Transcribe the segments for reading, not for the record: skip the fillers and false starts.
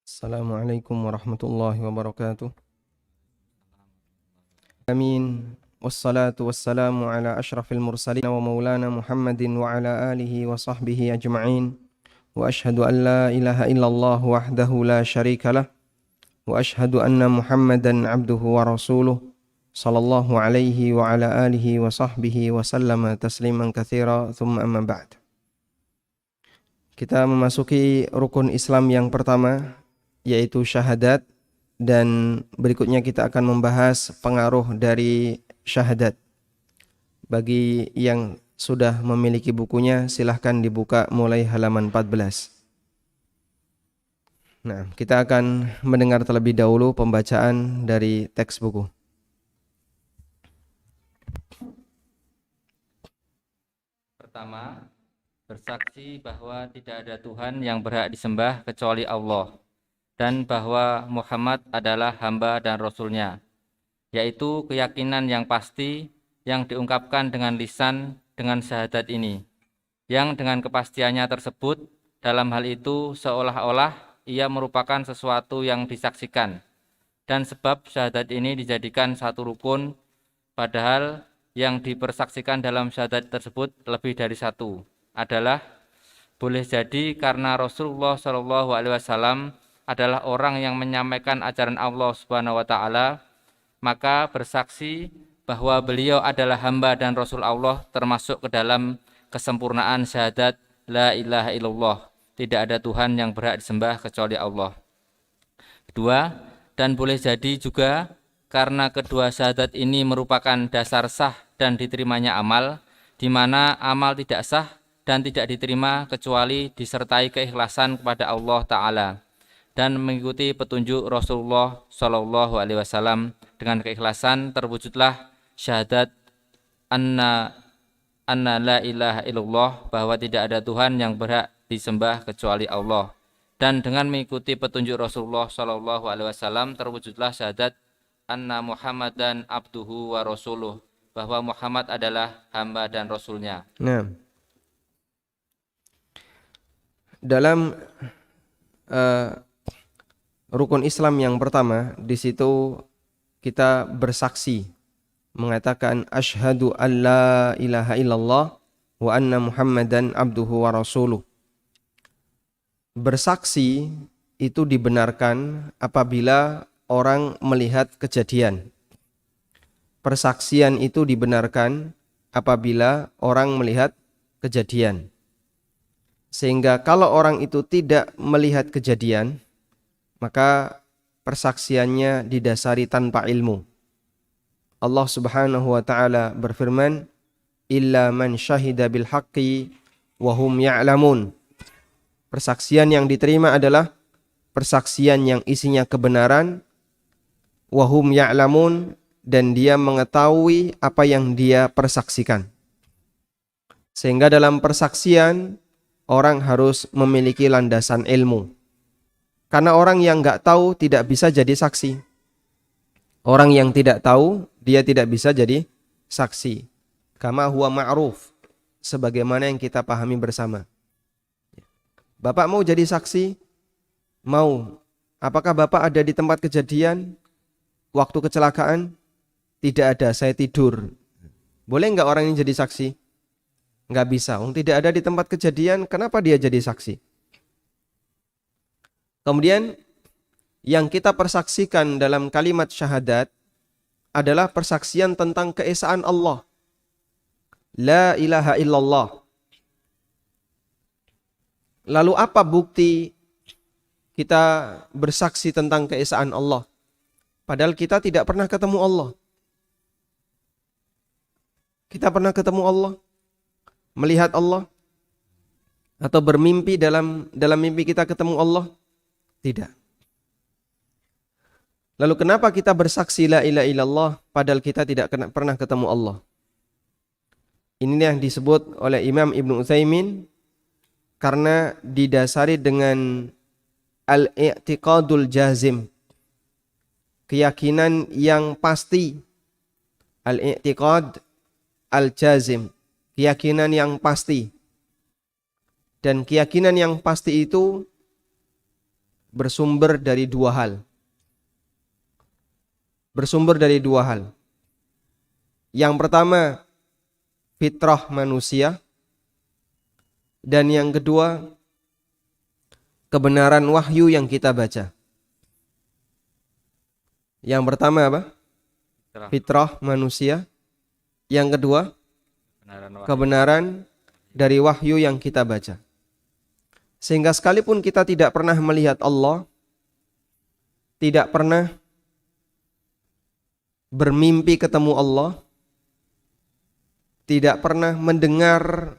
Assalamualaikum warahmatullahi wabarakatuh. Amin. Wassalatu wassalamu ala ashrafil mursalin wa maulana Muhammadin wa ala alihi wa sahbihi ajma'in. Wa ashhadu an la ilaha illallah wahdahu la syarika lah. Wa ashhadu anna Muhammadan abduhu wa rasuluh. Sallallahu alaihi wa ala alihi wa sahbihi wa sallama tasliman katsira. Thumma amma ba'd. Kita memasuki rukun Islam yang pertama, yaitu syahadat, dan berikutnya kita akan membahas pengaruh dari syahadat. Bagi yang sudah memiliki bukunya, silahkan dibuka mulai halaman 14. Nah, kita akan mendengar terlebih dahulu pembacaan dari teks buku. Pertama, bersaksi bahwa tidak ada Tuhan yang berhak disembah kecuali Allah, dan bahwa Muhammad adalah hamba dan Rasul-Nya, yaitu keyakinan yang pasti yang diungkapkan dengan lisan dengan syahadat ini, yang dengan kepastiannya tersebut dalam hal itu seolah-olah ia merupakan sesuatu yang disaksikan, dan sebab syahadat ini dijadikan satu rukun, padahal yang dipersaksikan dalam syahadat tersebut lebih dari satu, adalah boleh jadi karena Rasulullah SAW adalah orang yang menyampaikan ajaran Allah Subhanahu wa taala, maka bersaksi bahwa beliau adalah hamba dan Rasul Allah termasuk ke dalam kesempurnaan syahadat la ilaha illallah, tidak ada Tuhan yang berhak disembah kecuali Allah. Kedua, dan boleh jadi juga karena kedua syahadat ini merupakan dasar sah dan diterimanya amal, di mana amal tidak sah dan tidak diterima kecuali disertai keikhlasan kepada Allah Ta'ala dan mengikuti petunjuk Rasulullah SAW. Dengan keikhlasan terwujudlah syahadat anna la ilaha illallah, bahwa tidak ada Tuhan yang berhak disembah kecuali Allah, dan dengan mengikuti petunjuk Rasulullah SAW terwujudlah syahadat anna Muhammadan abduhu wa rasuluh, bahwa Muhammad adalah hamba dan Rasul-Nya. Nah, dalam rukun Islam yang pertama, di situ kita bersaksi, mengatakan asyhadu an la ilaha illallah wa anna Muhammadan abduhu wa rasuluh. Bersaksi itu dibenarkan apabila orang melihat kejadian. Persaksian itu dibenarkan apabila orang melihat kejadian. Sehingga kalau orang itu tidak melihat kejadian, maka persaksiannya didasari tanpa ilmu. Allah Subhanahu wa taala berfirman, "Illa man syahida bil haqqi wa hum ya'lamun." Persaksian yang diterima adalah persaksian yang isinya kebenaran, wa hum ya'lamun, dan dia mengetahui apa yang dia persaksikan. Sehingga dalam persaksian orang harus memiliki landasan ilmu. Karena orang yang enggak tahu tidak bisa jadi saksi. Orang yang tidak tahu, dia tidak bisa jadi saksi. Kama huwa ma'ruf, sebagaimana yang kita pahami bersama. Bapak mau jadi saksi? Mau. Apakah Bapak ada di tempat kejadian waktu kecelakaan? Tidak ada, saya tidur. Boleh enggak orang ini jadi saksi? Enggak bisa. Tidak ada di tempat kejadian, kenapa dia jadi saksi? Kemudian yang kita persaksikan dalam kalimat syahadat adalah persaksian tentang keesaan Allah. La ilaha illallah. Lalu apa bukti kita bersaksi tentang keesaan Allah? Padahal kita tidak pernah ketemu Allah. Kita pernah ketemu Allah? Melihat Allah? Atau bermimpi dalam mimpi kita ketemu Allah? Tidak. Lalu kenapa kita bersaksi la ilaha illallah padahal kita tidak pernah ketemu Allah? Ini yang disebut oleh Imam Ibnu Utsaimin karena didasari dengan al-i'tiqadul jazim, keyakinan yang pasti. Al-i'tiqad al-jazim, keyakinan yang pasti. Dan keyakinan yang pasti itu bersumber dari dua hal. Bersumber dari dua hal. Yang pertama, fitrah manusia. Dan yang kedua, kebenaran wahyu yang kita baca. Yang pertama apa? Fitrah manusia. Yang kedua, kebenaran dari wahyu yang kita baca. Sehingga sekalipun kita tidak pernah melihat Allah, tidak pernah bermimpi ketemu Allah, tidak pernah mendengar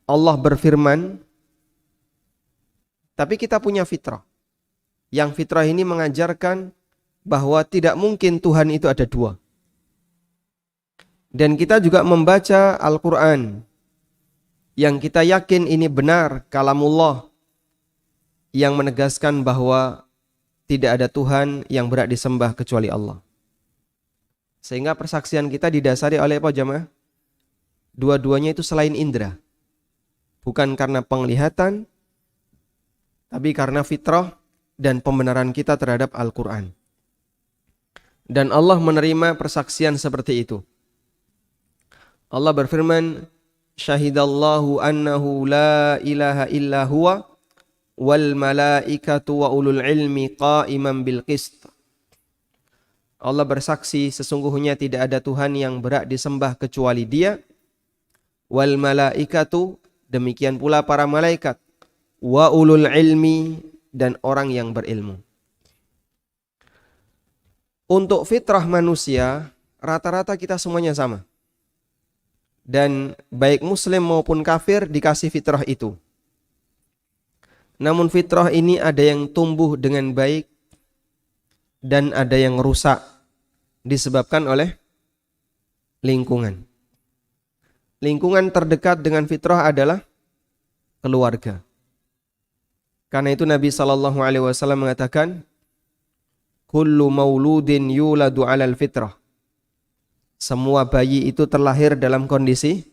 Allah berfirman, tapi kita punya fitrah. Yang fitrah ini mengajarkan bahwa tidak mungkin Tuhan itu ada dua. Dan kita juga membaca Al-Quran yang kita yakin ini benar kalamullah, yang menegaskan bahwa tidak ada Tuhan yang berhak disembah kecuali Allah. Sehingga persaksian kita didasari oleh apa jamaah? Dua-duanya itu selain indera. Bukan karena penglihatan, tapi karena fitrah dan pembenaran kita terhadap Al-Quran. Dan Allah menerima persaksian seperti itu. Allah berfirman, syahidallahu annahu la ilaha illa huwa wal malaikatu wa ulul ilmi qa'iman bil qist. Allah bersaksi sesungguhnya tidak ada Tuhan yang berhak disembah kecuali Dia. Wal malaikatu, demikian pula para malaikat. Wa ulul ilmi, dan orang yang berilmu. Untuk fitrah manusia, rata-rata kita semuanya sama. Dan baik muslim maupun kafir dikasih fitrah itu. Namun fitrah ini ada yang tumbuh dengan baik dan ada yang rusak disebabkan oleh lingkungan. Lingkungan terdekat dengan fitrah adalah keluarga. Karena itu Nabi SAW mengatakan, kullu mauludin yuladu alal fitrah. Semua bayi itu terlahir dalam kondisi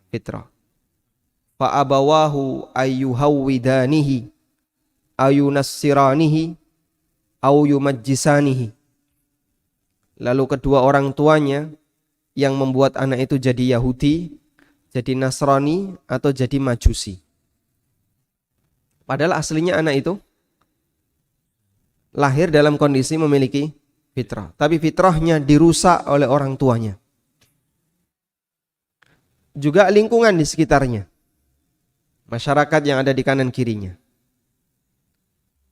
fitrah. Fa abawahu ayyuhawwidanihi ayunassiranihi au yumajjisanihi. Lalu kedua orang tuanya yang membuat anak itu jadi Yahudi, jadi Nasrani, atau jadi Majusi. Padahal aslinya anak itu lahir dalam kondisi memiliki fitrah. Tapi fitrahnya dirusak oleh orang tuanya. Juga lingkungan di sekitarnya. Masyarakat yang ada di kanan kirinya.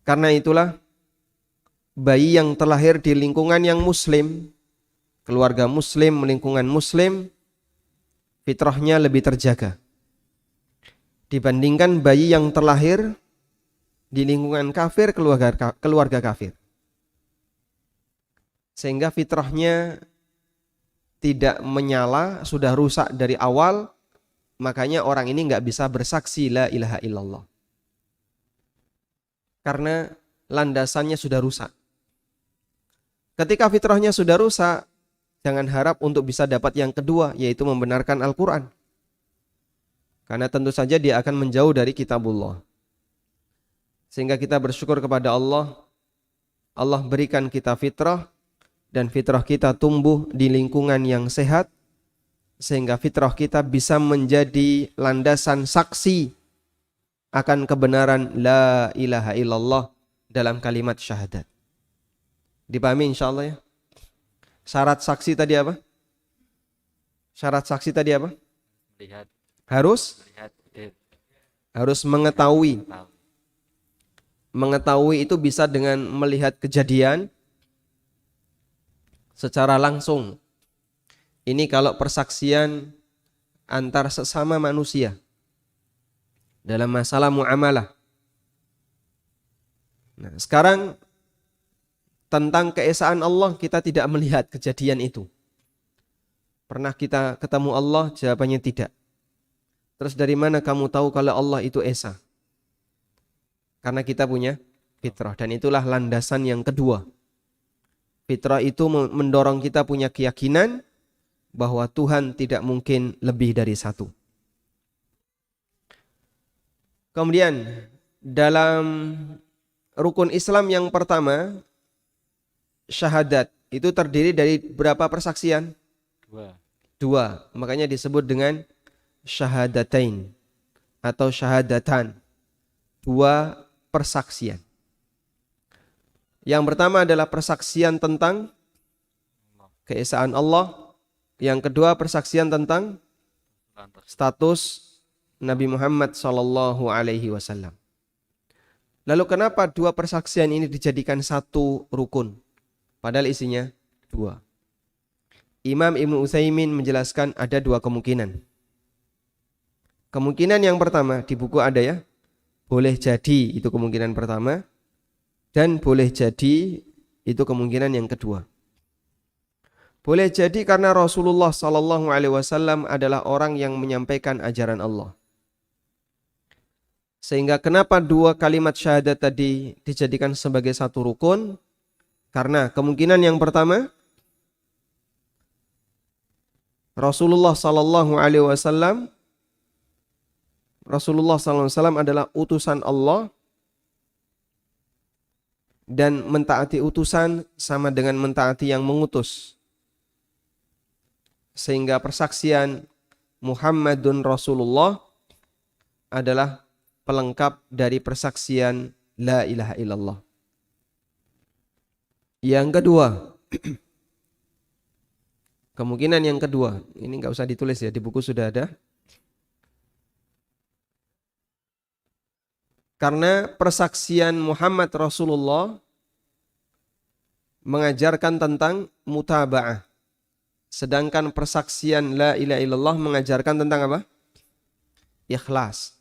Karena itulah bayi yang terlahir di lingkungan yang muslim, keluarga muslim, lingkungan muslim, fitrahnya lebih terjaga. Dibandingkan bayi yang terlahir di lingkungan kafir, keluarga kafir. Sehingga fitrahnya tidak menyala, sudah rusak dari awal, makanya orang ini nggak bisa bersaksi la ilaha illallah. Karena landasannya sudah rusak. Ketika fitrahnya sudah rusak, jangan harap untuk bisa dapat yang kedua, yaitu membenarkan Al-Quran. Karena tentu saja dia akan menjauh dari kitabullah. Sehingga kita bersyukur kepada Allah. Allah berikan kita fitrah. Dan fitrah kita tumbuh di lingkungan yang sehat. Sehingga fitrah kita bisa menjadi landasan saksi akan kebenaran la ilaha illallah dalam kalimat syahadat. Dipahami insyaAllah ya? Syarat saksi tadi apa? Syarat saksi tadi apa? Lihat. Harus mengetahui. Mengetahui itu bisa dengan melihat kejadian secara langsung. Ini kalau persaksian antar sesama manusia dalam masalah muamalah. Nah, sekarang tentang keesaan Allah kita tidak melihat kejadian itu. Pernah kita ketemu Allah? Jawabannya tidak. Terus dari mana kamu tahu kalau Allah itu esa? Karena kita punya fitrah, dan itulah landasan yang kedua. Fitrah itu mendorong kita punya keyakinan bahwa Tuhan tidak mungkin lebih dari satu. Kemudian dalam rukun Islam yang pertama, syahadat, itu terdiri dari berapa persaksian? Dua. Makanya disebut dengan syahadatain atau syahadatan. Dua persaksian. Yang pertama adalah persaksian tentang keesaan Allah. Yang kedua persaksian tentang status Nabi Muhammad SAW. Lalu kenapa dua persaksian ini dijadikan satu rukun? Padahal isinya dua. Imam Ibnu Utsaimin menjelaskan ada dua kemungkinan. Kemungkinan yang pertama, di buku ada ya, boleh jadi itu kemungkinan pertama, dan boleh jadi itu kemungkinan yang kedua. Boleh jadi karena Rasulullah SAW adalah orang yang menyampaikan ajaran Allah. Sehingga kenapa dua kalimat syahadat tadi dijadikan sebagai satu rukun? Karena kemungkinan yang pertama, Rasulullah SAW adalah utusan Allah, dan mentaati utusan sama dengan mentaati yang mengutus. Sehingga persaksian Muhammadun Rasulullah adalah pelengkap dari persaksian la ilaha illallah. Yang kedua, kemungkinan yang kedua, ini nggak usah ditulis ya, di buku sudah ada. Karena persaksian Muhammad Rasulullah mengajarkan tentang mutaba'ah. Sedangkan persaksian la ilaha illallah mengajarkan tentang apa? Ikhlas.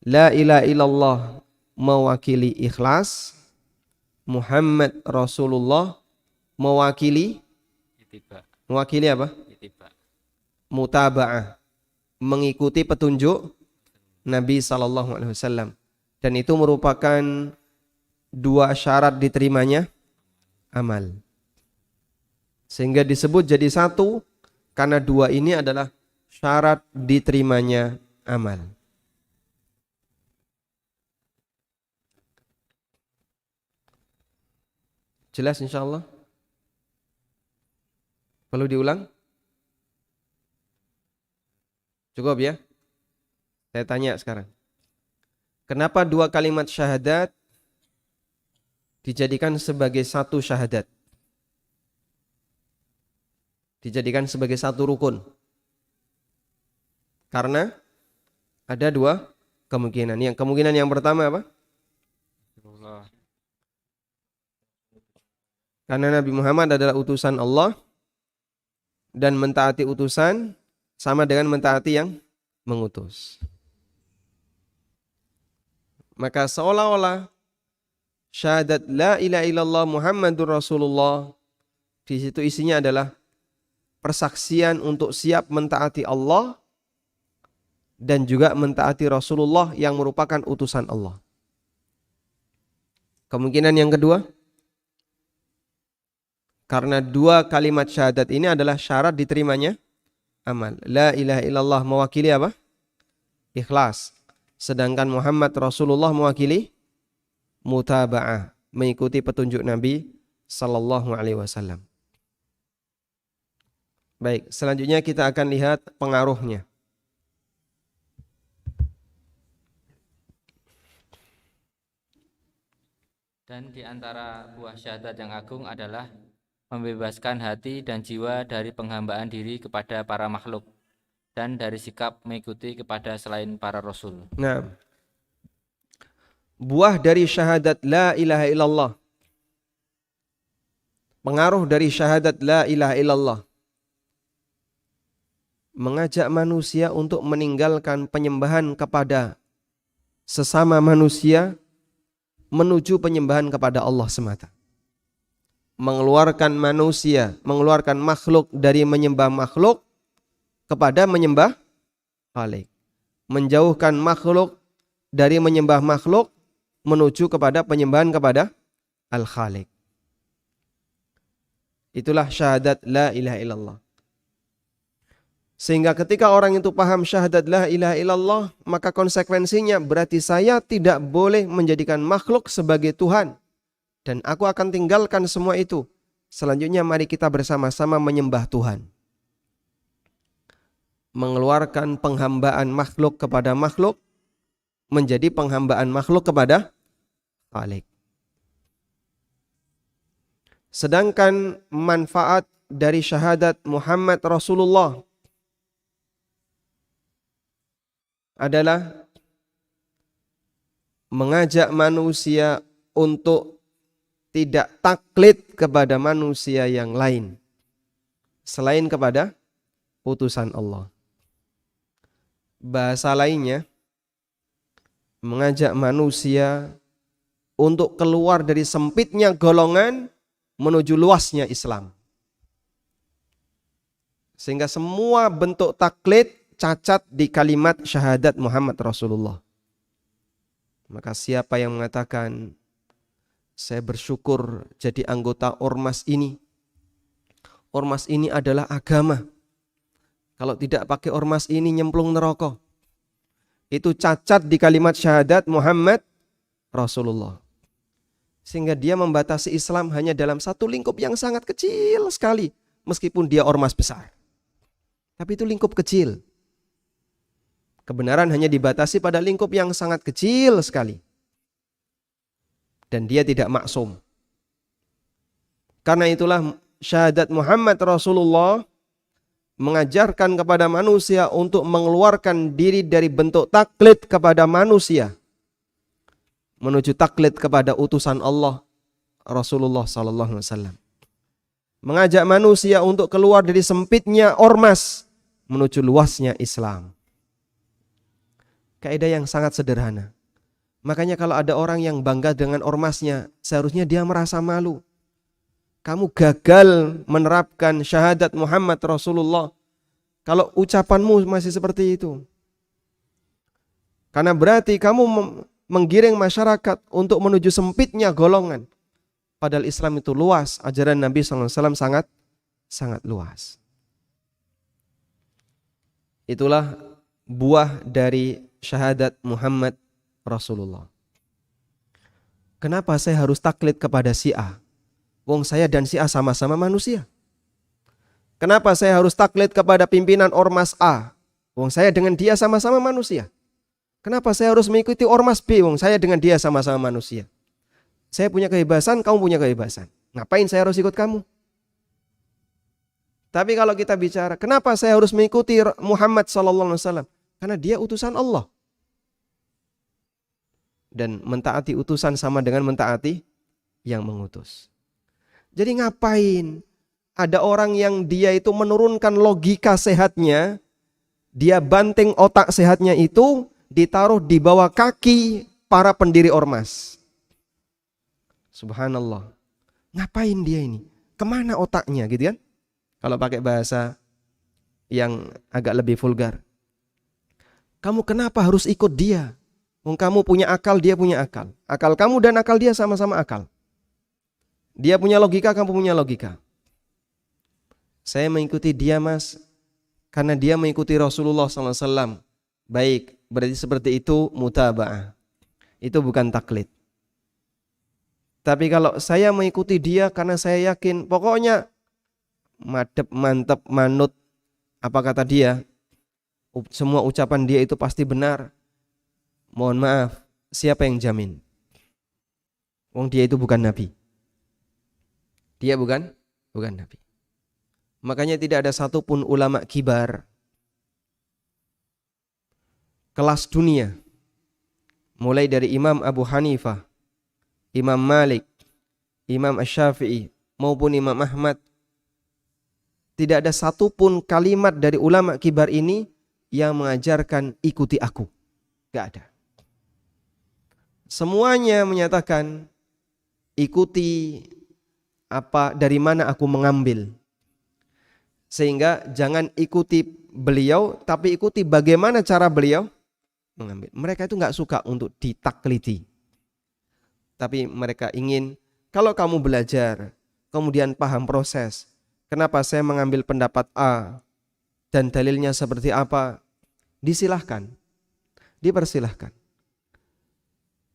La ilaha illallah mewakili ikhlas. Muhammad Rasulullah mewakili mewakili apa? Mutaba'ah. Mengikuti petunjuk Nabi SAW. Dan itu merupakan dua syarat diterimanya amal. Sehingga disebut jadi satu karena dua ini adalah syarat diterimanya amal. Jelas insyaallah? Perlu diulang? Cukup ya? Saya tanya sekarang. Kenapa dua kalimat syahadat dijadikan sebagai satu syahadat? Dijadikan sebagai satu rukun. Karena ada dua kemungkinan. Yang kemungkinan yang pertama apa? Karena Nabi Muhammad adalah utusan Allah, dan mentaati utusan sama dengan mentaati yang mengutus. Maka seolah-olah syahadat la ilaha illallah Muhammadur Rasulullah, di situ isinya adalah persaksian untuk siap mentaati Allah dan juga mentaati Rasulullah yang merupakan utusan Allah. Kemungkinan yang kedua, karena dua kalimat syahadat ini adalah syarat diterimanya amal. La ilaha illallah mewakili apa? Ikhlas. Sedangkan Muhammad Rasulullah mewakili mutaba'ah, mengikuti petunjuk Nabi sallallahu alaihi wasallam. Baik, selanjutnya kita akan lihat pengaruhnya. Dan di antara buah syahadat yang agung adalah membebaskan hati dan jiwa dari penghambaan diri kepada para makhluk dan dari sikap mengikuti kepada selain para rasul. Nah, buah dari syahadat la ilaha illallah, pengaruh dari syahadat la ilaha illallah, mengajak manusia untuk meninggalkan penyembahan kepada sesama manusia menuju penyembahan kepada Allah semata. Mengeluarkan manusia, mengeluarkan makhluk dari menyembah makhluk kepada menyembah Khalik. Menjauhkan makhluk dari menyembah makhluk menuju kepada penyembahan kepada Al-Khalik. Itulah syahadat la ilaha illallah. Sehingga ketika orang itu paham syahadat la ilaha illallah, maka konsekuensinya berarti saya tidak boleh menjadikan makhluk sebagai Tuhan. Dan aku akan tinggalkan semua itu. Selanjutnya mari kita bersama-sama menyembah Tuhan. Mengeluarkan penghambaan makhluk kepada makhluk menjadi penghambaan makhluk kepada Khalik. Sedangkan manfaat dari syahadat Muhammad Rasulullah adalah mengajak manusia untuk tidak taklid kepada manusia yang lain selain kepada utusan Allah. Bahasa lainnya, mengajak manusia untuk keluar dari sempitnya golongan menuju luasnya Islam. Sehingga semua bentuk taklid cacat di kalimat syahadat Muhammad Rasulullah. Maka siapa yang mengatakan saya bersyukur jadi anggota ormas ini. Ormas ini adalah agama. Kalau tidak pakai ormas ini nyemplung neraka. Itu cacat di kalimat syahadat Muhammad Rasulullah. Sehingga dia membatasi Islam hanya dalam satu lingkup yang sangat kecil sekali. Meskipun dia ormas besar. Tapi itu lingkup kecil. Kebenaran hanya dibatasi pada lingkup yang sangat kecil sekali. Dan dia tidak maksum. Karena itulah syahadat Muhammad Rasulullah mengajarkan kepada manusia untuk mengeluarkan diri dari bentuk taklid kepada manusia menuju taklid kepada utusan Allah Rasulullah sallallahu alaihi wasallam. Mengajak manusia untuk keluar dari sempitnya ormas menuju luasnya Islam. Kaidah yang sangat sederhana. Makanya kalau ada orang yang bangga dengan ormasnya, seharusnya dia merasa malu. Kamu gagal menerapkan syahadat Muhammad Rasulullah kalau ucapanmu masih seperti itu. Karena berarti kamu menggiring masyarakat untuk menuju sempitnya golongan. Padahal Islam itu luas, ajaran Nabi SAW sangat luas. Itulah buah dari syahadat Muhammad Rasulullah. Kenapa saya harus taklid kepada si A? Wong saya dan si A sama-sama manusia. Kenapa saya harus taklid kepada pimpinan ormas A? Wong saya dengan dia sama-sama manusia. Kenapa saya harus mengikuti ormas B? Wong saya dengan dia sama-sama manusia. Saya punya kebebasan, kamu punya kebebasan. Ngapain saya harus ikut kamu? Tapi kalau kita bicara, kenapa saya harus mengikuti Muhammad SAW? Karena dia utusan Allah. Dan mentaati utusan sama dengan mentaati yang mengutus. Jadi ngapain ada orang yang dia itu menurunkan logika sehatnya, dia banting otak sehatnya itu ditaruh di bawah kaki para pendiri ormas. Subhanallah. Ngapain dia ini? Kemana otaknya gitu kan? Kalau pakai bahasa yang agak lebih vulgar. Kamu kenapa harus ikut dia? Kamu punya akal, dia punya akal. Akal kamu dan akal dia sama-sama akal. Dia punya logika, kamu punya logika. Saya mengikuti dia mas, karena dia mengikuti Rasulullah SAW. Baik, berarti seperti itu mutaba'ah. Itu bukan taklid. Tapi kalau saya mengikuti dia karena saya yakin, pokoknya madep, mantep, manut, apa kata dia, semua ucapan dia itu pasti benar. Mohon maaf, siapa yang jamin? Wong dia itu bukan nabi. Dia bukan nabi. Makanya tidak ada satupun ulama kibar kelas dunia, mulai dari Imam Abu Hanifah, Imam Malik, Imam Asy-Syafi'i maupun Imam Ahmad, tidak ada satupun kalimat dari ulama kibar ini yang mengajarkan ikuti aku. Gak ada. Semuanya menyatakan ikuti apa dari mana aku mengambil. Sehingga jangan ikuti beliau, tapi ikuti bagaimana cara beliau mengambil. Mereka itu gak suka untuk ditaklidi. Tapi mereka ingin, kalau kamu belajar, kemudian paham proses. Kenapa saya mengambil pendapat A? dan dalilnya seperti apa, disilahkan, dipersilahkan.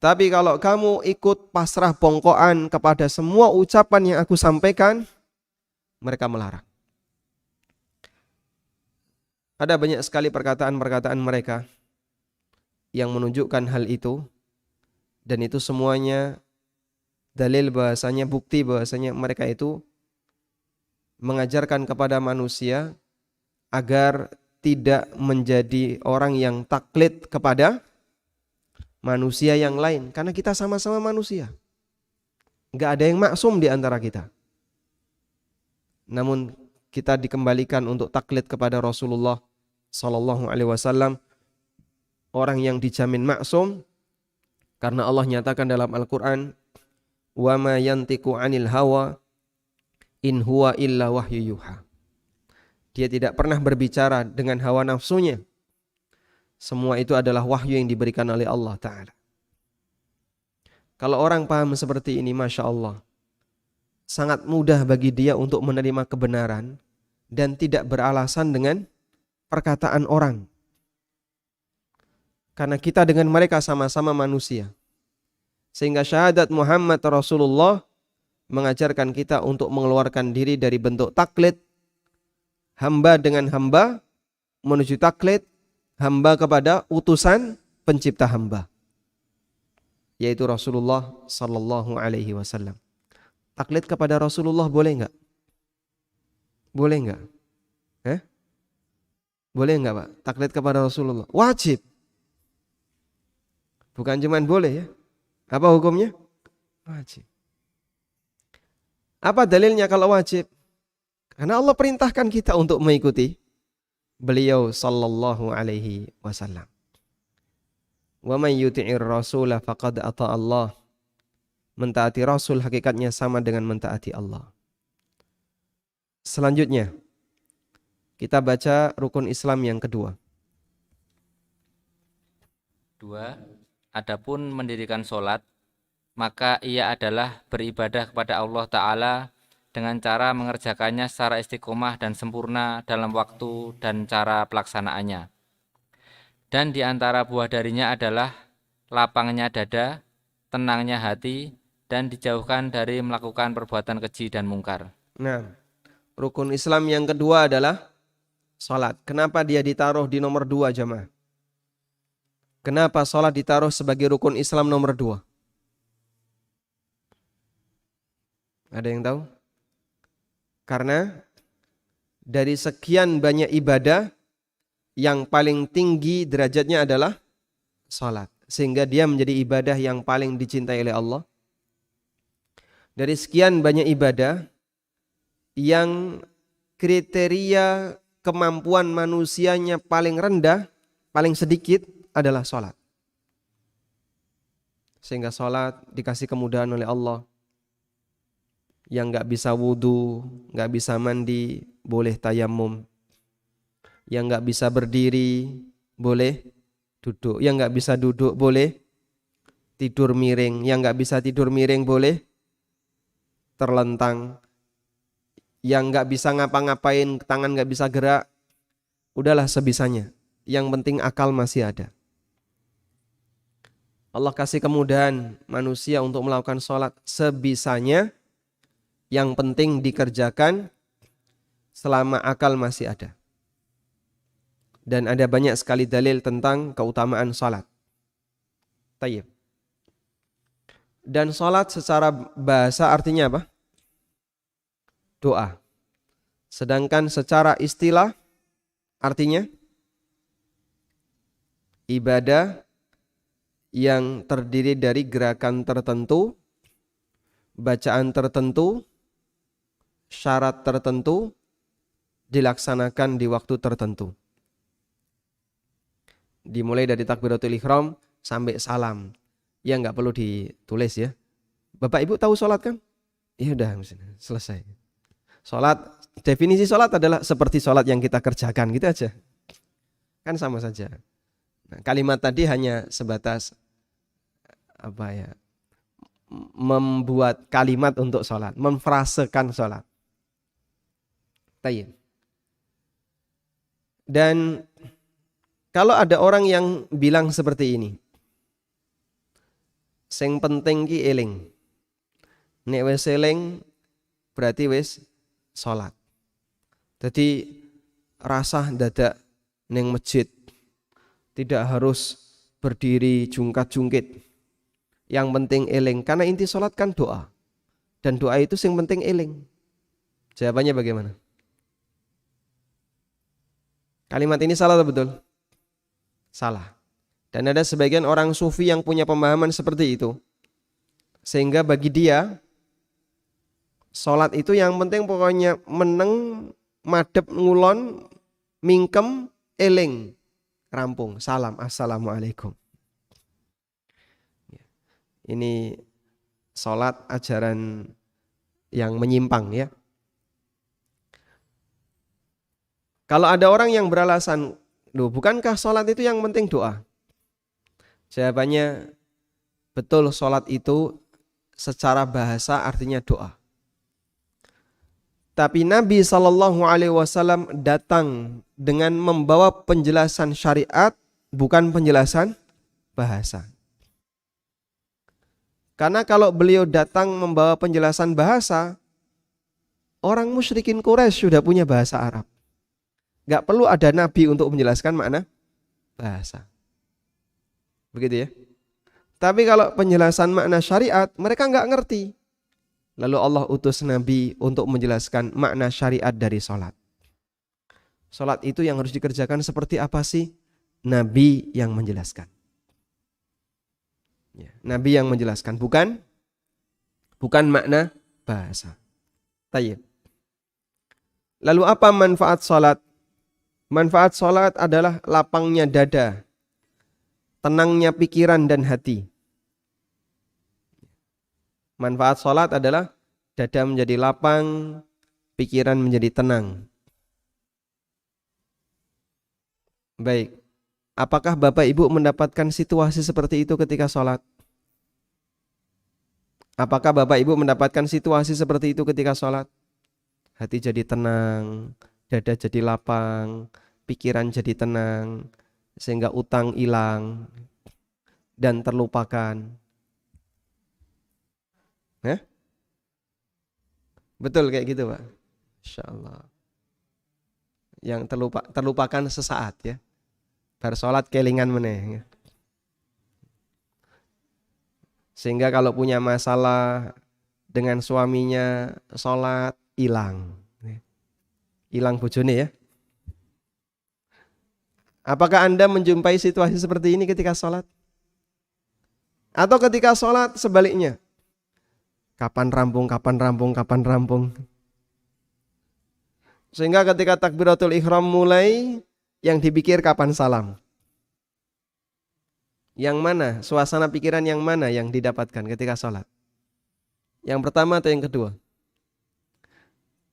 Tapi kalau kamu ikut pasrah bongkoan kepada semua ucapan yang aku sampaikan, mereka melarang. Ada banyak sekali perkataan-perkataan mereka yang menunjukkan hal itu, dan itu semuanya dalil bahasanya, bukti bahasanya mereka itu mengajarkan kepada manusia agar tidak menjadi orang yang taklid kepada manusia yang lain, karena kita sama-sama manusia. Gak ada yang maksum di antara kita. Namun kita dikembalikan untuk taklid kepada Rasulullah Sallallahu Alaihi Wasallam, orang yang dijamin maksum, karena Allah nyatakan dalam Al-Quran, wa ma yantiqu anil hawa in huwa illa wahyu yuha. Dia tidak pernah berbicara dengan hawa nafsunya. Semua itu adalah wahyu yang diberikan oleh Allah Ta'ala. Kalau orang paham seperti ini, Masya Allah, sangat mudah bagi dia untuk menerima kebenaran dan tidak beralasan dengan perkataan orang. Karena kita dengan mereka sama-sama manusia. Sehingga syahadat Muhammad Rasulullah mengajarkan kita untuk mengeluarkan diri dari bentuk taklid, hamba dengan hamba, menuju taklid, hamba kepada utusan pencipta hamba, yaitu Rasulullah Sallallahu Alaihi Wasallam. Taklid kepada Rasulullah boleh enggak? Boleh enggak? Boleh enggak Pak? Taklid kepada Rasulullah wajib. Bukan cuman boleh ya. Apa hukumnya? Wajib. Apa dalilnya kalau wajib? Karena Allah perintahkan kita untuk mengikuti beliau Sallallahu Alaihi Wasallam. Wa may yuti'ir rasula faqad ata Allah. Mentaati Rasul hakikatnya sama dengan mentaati Allah. Selanjutnya kita baca rukun Islam yang kedua. 2. Adapun mendirikan sholat, maka ia adalah beribadah kepada Allah Ta'ala dengan cara mengerjakannya secara istiqomah dan sempurna dalam waktu dan cara pelaksanaannya. Dan di antara buah darinya adalah lapangnya dada, tenangnya hati, dan dijauhkan dari melakukan perbuatan keji dan mungkar. Nah, rukun Islam yang kedua adalah sholat. Kenapa dia ditaruh di nomor 2 jamaah? Kenapa sholat ditaruh sebagai rukun Islam nomor 2? Ada yang tahu? Karena dari sekian banyak ibadah, yang paling tinggi derajatnya adalah sholat. Sehingga dia menjadi ibadah yang paling dicintai oleh Allah. Dari sekian banyak ibadah, yang kriteria kemampuan manusianya paling rendah, paling sedikit adalah sholat. Sehingga sholat dikasih kemudahan oleh Allah. Yang gak bisa wudu, gak bisa mandi, boleh tayamum. Yang gak bisa berdiri, boleh duduk. Yang gak bisa duduk, boleh tidur miring. Yang gak bisa tidur miring, boleh terlentang. Yang gak bisa ngapa-ngapain, tangan gak bisa gerak, udahlah sebisanya. Yang penting akal masih ada. Allah kasih kemudahan manusia untuk melakukan sholat sebisanya. Yang penting dikerjakan selama akal masih ada. Dan ada banyak sekali dalil tentang keutamaan sholat. Tayyib. Dan sholat secara bahasa artinya apa? Doa. Sedangkan secara istilah artinya ibadah yang terdiri dari gerakan tertentu, bacaan tertentu, syarat tertentu, dilaksanakan di waktu tertentu. Dimulai dari takbiratul ihram sampai salam. Ya nggak perlu ditulis ya. Bapak Ibu tahu sholat kan? Ya udah selesai. Sholat, definisi sholat adalah seperti sholat yang kita kerjakan gitu aja. Kan sama saja. Nah, kalimat tadi hanya sebatas membuat kalimat untuk sholat, memfrasekan sholat. Tayyib. Dan kalau ada orang yang bilang seperti ini, sing penting ki eling. Nek wis eling berarti wis salat. Jadi rasah dadak ning masjid, tidak harus berdiri jungkat-jungkit. Yang penting eling, karena inti salat kan doa. Dan doa itu sing penting eling. Jawabannya bagaimana? Kalimat ini salah atau betul? Salah. Dan ada sebagian orang sufi yang punya pemahaman seperti itu. Sehingga bagi dia, salat itu yang penting pokoknya meneng, madep, ngulon, mingkem, eling, rampung, salam, assalamualaikum. Ini salat ajaran yang menyimpang ya. Kalau ada orang yang beralasan, loh bukankah salat itu yang penting doa? Jawabannya, betul, salat itu secara bahasa artinya doa. Tapi Nabi SAW datang dengan membawa penjelasan syariat, bukan penjelasan bahasa. Karena kalau beliau datang membawa penjelasan bahasa, orang musyrikin Quraisy sudah punya bahasa Arab. Gak perlu ada Nabi untuk menjelaskan makna bahasa. Begitu ya. Tapi kalau penjelasan makna syariat, mereka gak ngerti. Lalu Allah utus Nabi untuk menjelaskan makna syariat dari sholat. Sholat itu yang harus dikerjakan seperti apa sih? Nabi yang menjelaskan. Ya, Nabi yang menjelaskan, bukan makna bahasa. Tayyib. Lalu apa manfaat sholat? Manfaat sholat adalah lapangnya dada, tenangnya pikiran dan hati. Manfaat sholat adalah dada menjadi lapang, pikiran menjadi tenang. Baik. Apakah Bapak Ibu mendapatkan situasi seperti itu ketika sholat? Apakah Bapak Ibu mendapatkan situasi seperti itu ketika sholat? Hati jadi tenang, dada jadi lapang, pikiran jadi tenang, sehingga utang hilang dan terlupakan. Betul kayak gitu Pak? Insya Allah. Yang terlupakan sesaat ya. Bar sholat kelingan meneh. Sehingga kalau punya masalah dengan suaminya, sholat hilang. Hilang bojone ya. Apakah Anda menjumpai situasi seperti ini ketika sholat? Atau ketika sholat sebaliknya? Kapan rampung? Sehingga ketika takbiratul ihram mulai, yang dipikir kapan salam. Yang mana? Suasana pikiran yang mana yang didapatkan ketika sholat? Yang pertama atau yang kedua?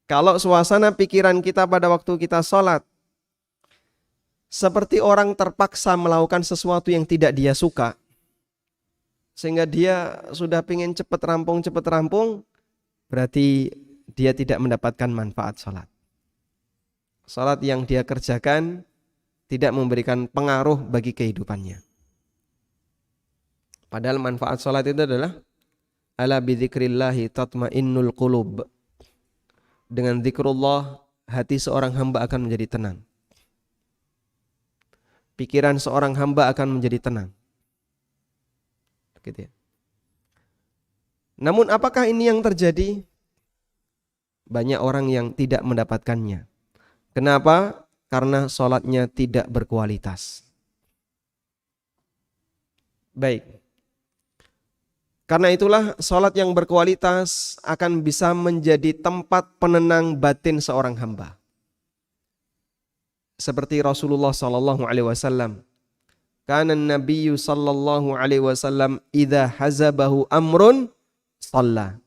Kalau suasana pikiran kita pada waktu kita sholat, seperti orang terpaksa melakukan sesuatu yang tidak dia suka, sehingga dia sudah pengen cepat rampung, berarti dia tidak mendapatkan manfaat sholat. Sholat yang dia kerjakan tidak memberikan pengaruh bagi kehidupannya. Padahal manfaat sholat itu adalah ala bidzikrillahi tatmainnul qulub. Dengan zikrullah, hati seorang hamba akan menjadi tenang. Pikiran seorang hamba akan menjadi tenang. Gitu ya. Namun apakah ini yang terjadi? Banyak orang yang tidak mendapatkannya. Kenapa? Karena sholatnya tidak berkualitas. Baik. Karena itulah sholat yang berkualitas akan bisa menjadi tempat penenang batin seorang hamba. Seperti Rasulullah SAW. Kana Nabiyyu sallallahu alaihi wasallam idza hazabahu amrun shalla.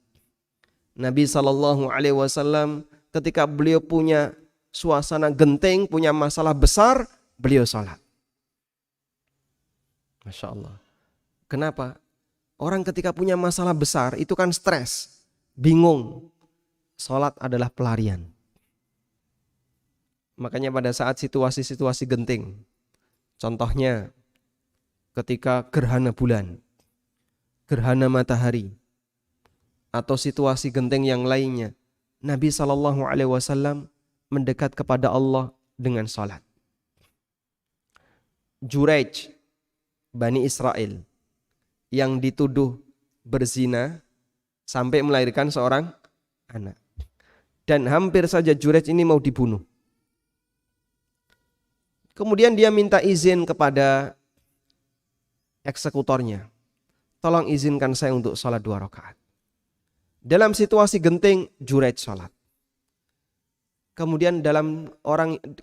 Nabi sallallahu alaihi wasallam ketika beliau punya suasana genting, punya masalah besar, beliau salat. Masya Allah. Kenapa? Orang ketika punya masalah besar itu kan stres, bingung. Salat adalah pelarian. Makanya pada saat situasi-situasi genting, contohnya ketika gerhana bulan, gerhana matahari, atau situasi genting yang lainnya, Nabi SAW mendekat kepada Allah dengan salat. Juraij, Bani Israel, yang dituduh berzina sampai melahirkan seorang anak. Dan hampir saja Juraij ini mau dibunuh. Kemudian dia minta izin kepada eksekutornya. Tolong izinkan saya untuk sholat 2 rakaat. Dalam situasi genting, Juraij sholat. Kemudian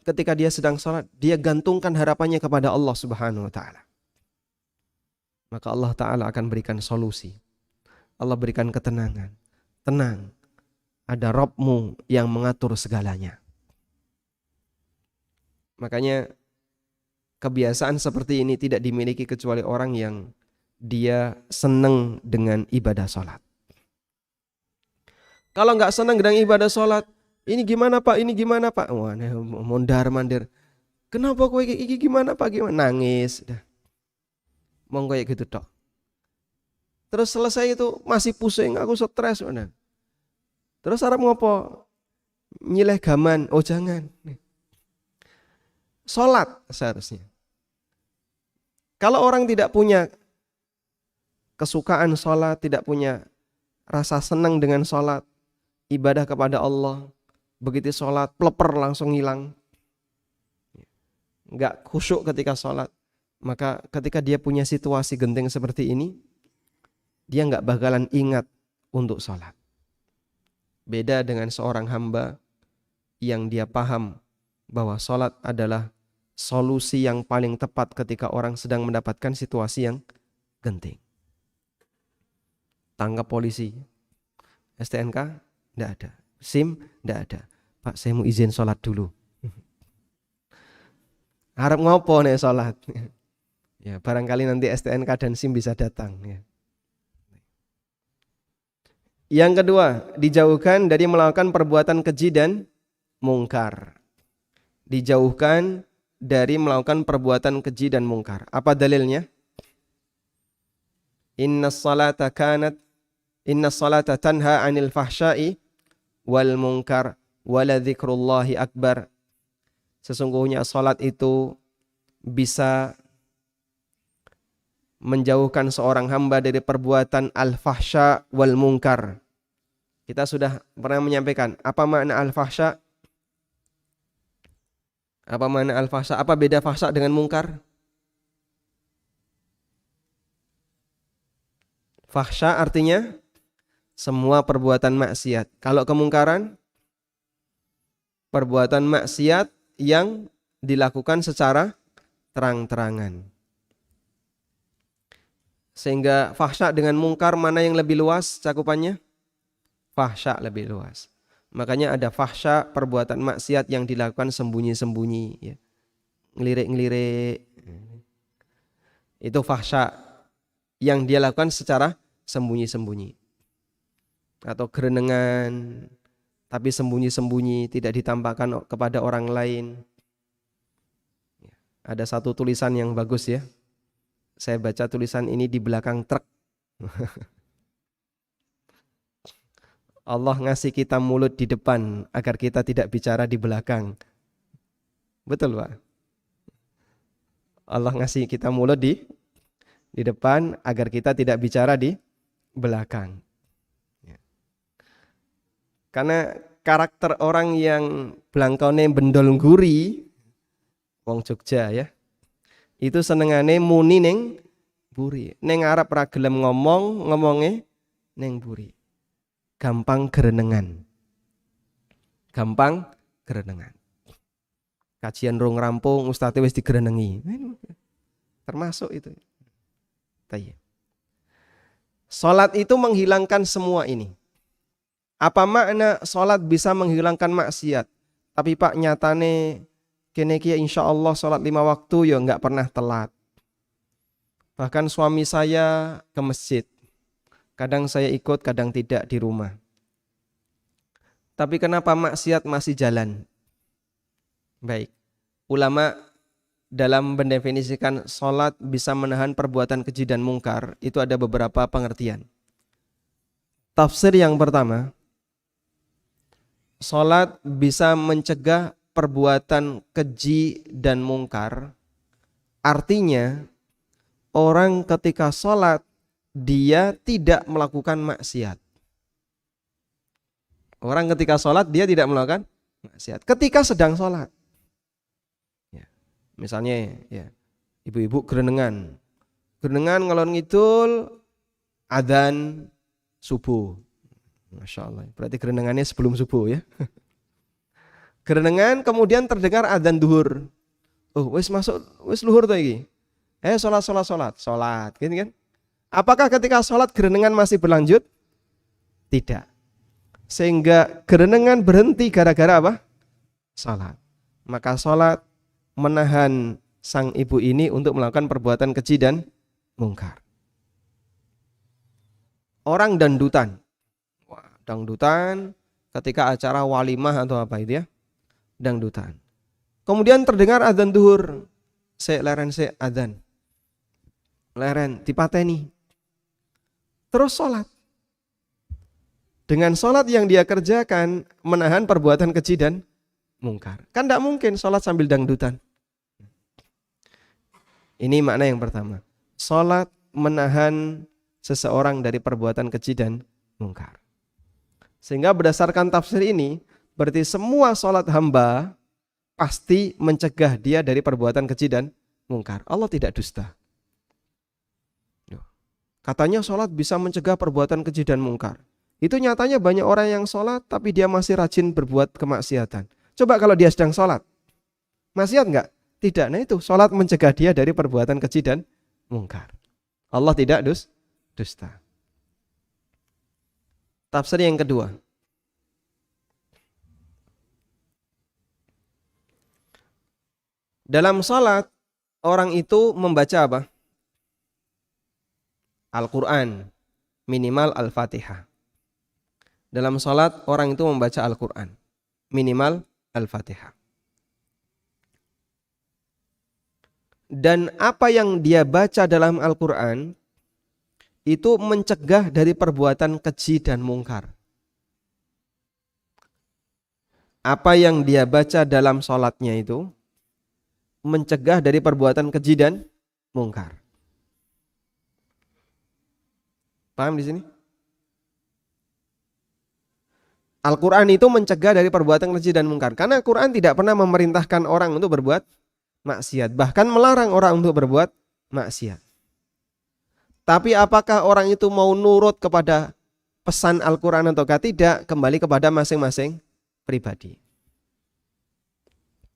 ketika dia sedang sholat, dia gantungkan harapannya kepada Allah Subhanahu wa ta'ala. Maka Allah Ta'ala akan berikan solusi. Allah berikan ketenangan. Tenang, ada Rabbmu yang mengatur segalanya. Makanya kebiasaan seperti ini tidak dimiliki kecuali orang yang dia senang dengan ibadah sholat. Kalau nggak senang dengan ibadah sholat, ini gimana Pak, ini gimana Pak? Wah, mondar-mandir. Kenapa kowe iki gimana Pak? Gimana? Nangis. Dah. Mau kayak gitu tok. Terus selesai itu masih pusing, aku stres. Mana? Terus Arab ngopo? Nyileh gaman. Oh jangan. Sholat seharusnya. Kalau orang tidak punya kesukaan sholat, tidak punya rasa senang dengan sholat, ibadah kepada Allah, begitu sholat, pleper langsung hilang. Enggak khusyuk ketika sholat. Maka ketika dia punya situasi genting seperti ini, dia enggak bakalan ingat untuk sholat. Beda dengan seorang hamba yang dia paham bahwa sholat adalah solusi yang paling tepat ketika orang sedang mendapatkan situasi yang genting. Tangkap polisi, STNK enggak ada, SIM enggak ada. Pak, saya mau izin sholat dulu. Harap ngopo nih sholat. Ya, barangkali nanti STNK dan SIM bisa datang. Ya. Yang kedua, dijauhkan dari melakukan perbuatan keji dan mungkar. Dijauhkan dari melakukan perbuatan keji dan mungkar. Apa dalilnya? Inna salata tanha 'anil fahsya'i wal munkar wala dzikrullahi akbar. Sesungguhnya salat itu bisa menjauhkan seorang hamba dari perbuatan al-fahsya wal munkar. Kita sudah pernah menyampaikan apa makna al-fahsya? Apa makna al-fahsya? Apa beda fahsya dengan mungkar? Fahsya artinya semua perbuatan maksiat. Kalau kemungkaran, perbuatan maksiat yang dilakukan secara terang-terangan. Sehingga fahsya dengan mungkar mana yang lebih luas cakupannya? Fahsya lebih luas. Makanya ada fahsya perbuatan maksiat yang dilakukan sembunyi-sembunyi, ya. Ngelirik-ngelirik. Itu fahsya yang dia lakukan secara sembunyi-sembunyi. Atau gerenengan tapi sembunyi-sembunyi, tidak ditampakkan kepada orang lain. Ada satu tulisan yang bagus ya. Saya baca tulisan ini di belakang truk. Allah ngasih kita mulut di depan agar kita tidak bicara di belakang. Betul Pak? Allah ngasih kita mulut di depan agar kita tidak bicara di belakang. Karena karakter orang yang blangkone bendol nguri, wong Jogja ya, itu senengane muni ning buri. Ning arep ra gelem ngomonge ning buri. Gampang gerenengan. Gampang gerenengan. Kajian rong rampung, ustadz wis digerenengi. Termasuk itu. Tayyib. Salat itu menghilangkan semua ini. Apa makna salat bisa menghilangkan maksiat? Tapi Pak nyatane kene iki insyaallah salat 5 waktu ya enggak pernah telat. Bahkan suami saya ke masjid. Kadang saya ikut, kadang tidak di rumah. Tapi kenapa maksiat masih jalan? Baik. Ulama dalam mendefinisikan sholat bisa menahan perbuatan keji dan mungkar itu ada beberapa pengertian. Tafsir yang pertama, sholat bisa mencegah perbuatan keji dan mungkar. Artinya orang ketika sholat dia tidak melakukan maksiat. Orang ketika sholat dia tidak melakukan maksiat. Ketika sedang sholat, ya, misalnya ya, ibu-ibu gerenengan ngalor ngidul adzan subuh. Masya Allah. Berarti gerenengannya sebelum subuh ya. Gerenengan kemudian terdengar adzan duhur. Oh, wis masuk, wis luhur tuh iki. Sholat, gitu kan? Apakah ketika sholat gerenengan masih berlanjut? Tidak. Sehingga gerenengan berhenti gara-gara apa? Sholat. Maka sholat menahan sang ibu ini untuk melakukan perbuatan keji dan mungkar. Orang dangdutan. Wah, dangdutan ketika acara walimah atau apa itu ya? Dangdutan. Kemudian terdengar adzan duhur. Leren adzan. Leren dipateni. Terus sholat. Dengan sholat yang dia kerjakan menahan perbuatan keji dan mungkar. Kan tidak mungkin sholat sambil dangdutan. Ini makna yang pertama. Sholat menahan seseorang dari perbuatan keji dan mungkar. Sehingga berdasarkan tafsir ini, berarti semua sholat hamba pasti mencegah dia dari perbuatan keji dan mungkar. Allah tidak dusta. Katanya sholat bisa mencegah perbuatan keji dan mungkar. Itu nyatanya banyak orang yang sholat tapi dia masih rajin berbuat kemaksiatan. Coba kalau dia sedang sholat, maksiat enggak? Tidak. Nah itu sholat mencegah dia dari perbuatan keji dan mungkar. Allah tidak dusta. Tafsir yang kedua. Dalam sholat orang itu membaca apa? Al-Quran, minimal Al-Fatihah. Dalam sholat orang itu membaca Al-Quran, minimal Al-Fatihah. Dan apa yang dia baca dalam Al-Quran itu mencegah dari perbuatan keji dan mungkar. Apa yang dia baca dalam sholatnya itu mencegah dari perbuatan keji dan mungkar. Paham di sini? Al-Quran itu mencegah dari perbuatan keji dan mungkar. Karena Al-Quran tidak pernah memerintahkan orang untuk berbuat maksiat. Bahkan melarang orang untuk berbuat maksiat. Tapi apakah orang itu mau nurut kepada pesan Al-Quran atau tidak, kembali kepada masing-masing pribadi.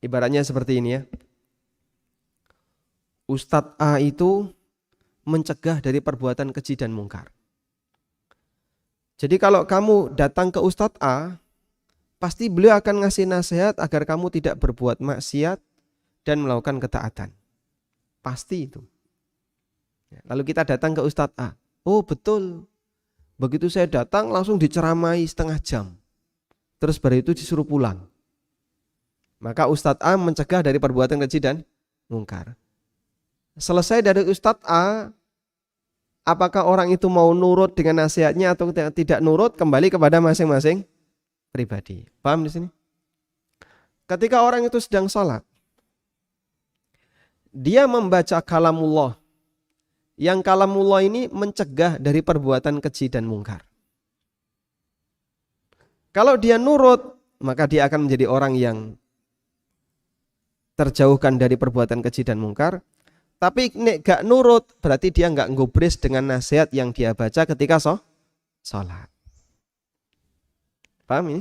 Ibaratnya seperti ini ya. Ustadz A itu mencegah dari perbuatan keji dan mungkar. Jadi kalau kamu datang ke Ustadz A, pasti beliau akan ngasih nasihat agar kamu tidak berbuat maksiat dan melakukan ketaatan. Pasti itu. Lalu kita datang ke Ustadz A. Oh betul. Begitu saya datang langsung diceramai setengah jam. Terus baru itu disuruh pulang. Maka Ustadz A mencegah dari perbuatan keji dan mungkar. Selesai dari Ustadz A, apakah orang itu mau nurut dengan nasihatnya atau tidak nurut, kembali kepada masing-masing pribadi. Paham di sini? Ketika orang itu sedang sholat, dia membaca kalamullah. Yang kalamullah ini mencegah dari perbuatan keji dan mungkar. Kalau dia nurut, maka dia akan menjadi orang yang terjauhkan dari perbuatan keji dan mungkar. Tapi nek gak nurut, berarti dia gak ngubris dengan nasihat yang dia baca ketika sholat. Paham ya?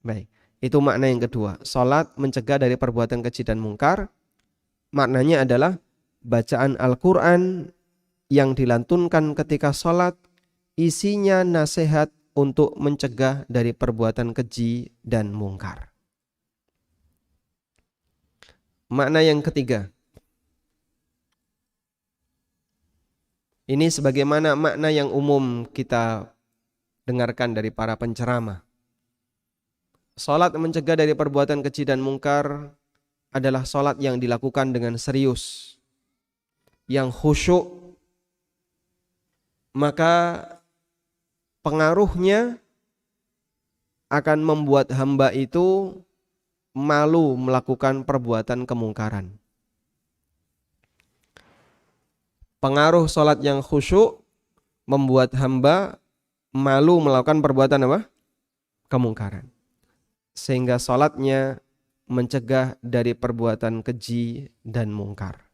Baik, itu makna yang kedua. Sholat mencegah dari perbuatan keji dan mungkar. Maknanya adalah bacaan Al-Quran yang dilantunkan ketika sholat, isinya nasihat untuk mencegah dari perbuatan keji dan mungkar. Makna yang ketiga. Ini sebagaimana makna yang umum kita dengarkan dari para penceramah. Salat mencegah dari perbuatan keji dan mungkar adalah salat yang dilakukan dengan serius, yang khusyuk, maka pengaruhnya akan membuat hamba itu malu melakukan perbuatan kemungkaran. Pengaruh salat yang khusyuk membuat hamba malu melakukan perbuatan apa? Kemungkaran. Sehingga salatnya mencegah dari perbuatan keji dan mungkar.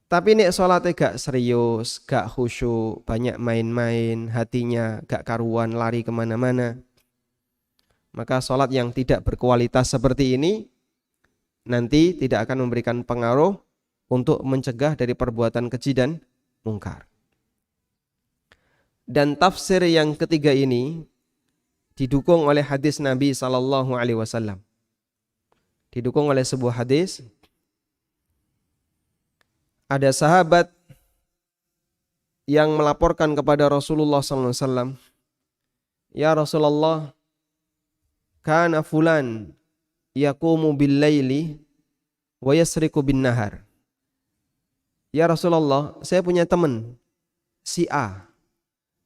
Tapi nek salatnya gak serius, gak khusyuk, banyak main-main, hatinya gak karuan, lari kemana-mana, maka salat yang tidak berkualitas seperti ini nanti tidak akan memberikan pengaruh untuk mencegah dari perbuatan keji dan mungkar. Dan tafsir yang ketiga ini didukung oleh hadis Nabi SAW. Didukung oleh sebuah hadis. Ada sahabat yang melaporkan kepada Rasulullah SAW, "Ya Rasulullah, kana fulan yaqumu bil laili wa yasriku bin nahar." Ya Rasulullah, saya punya teman si A.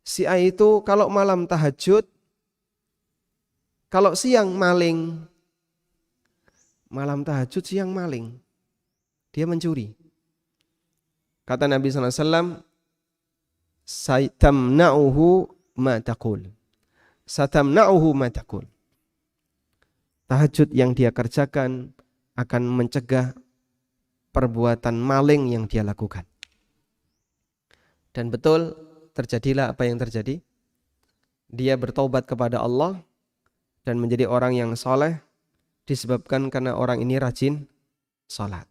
Si A itu kalau malam tahajud, kalau siang maling. Malam tahajud, siang maling. Dia mencuri. Kata Nabi SAW, "Satamna'uhu ma taqul." Satamna'uhu ma taqul. Tahajud yang dia kerjakan akan mencegah perbuatan maling yang dia lakukan. Dan betul, terjadilah apa yang terjadi. Dia bertaubat kepada Allah dan menjadi orang yang soleh disebabkan karena orang ini rajin salat.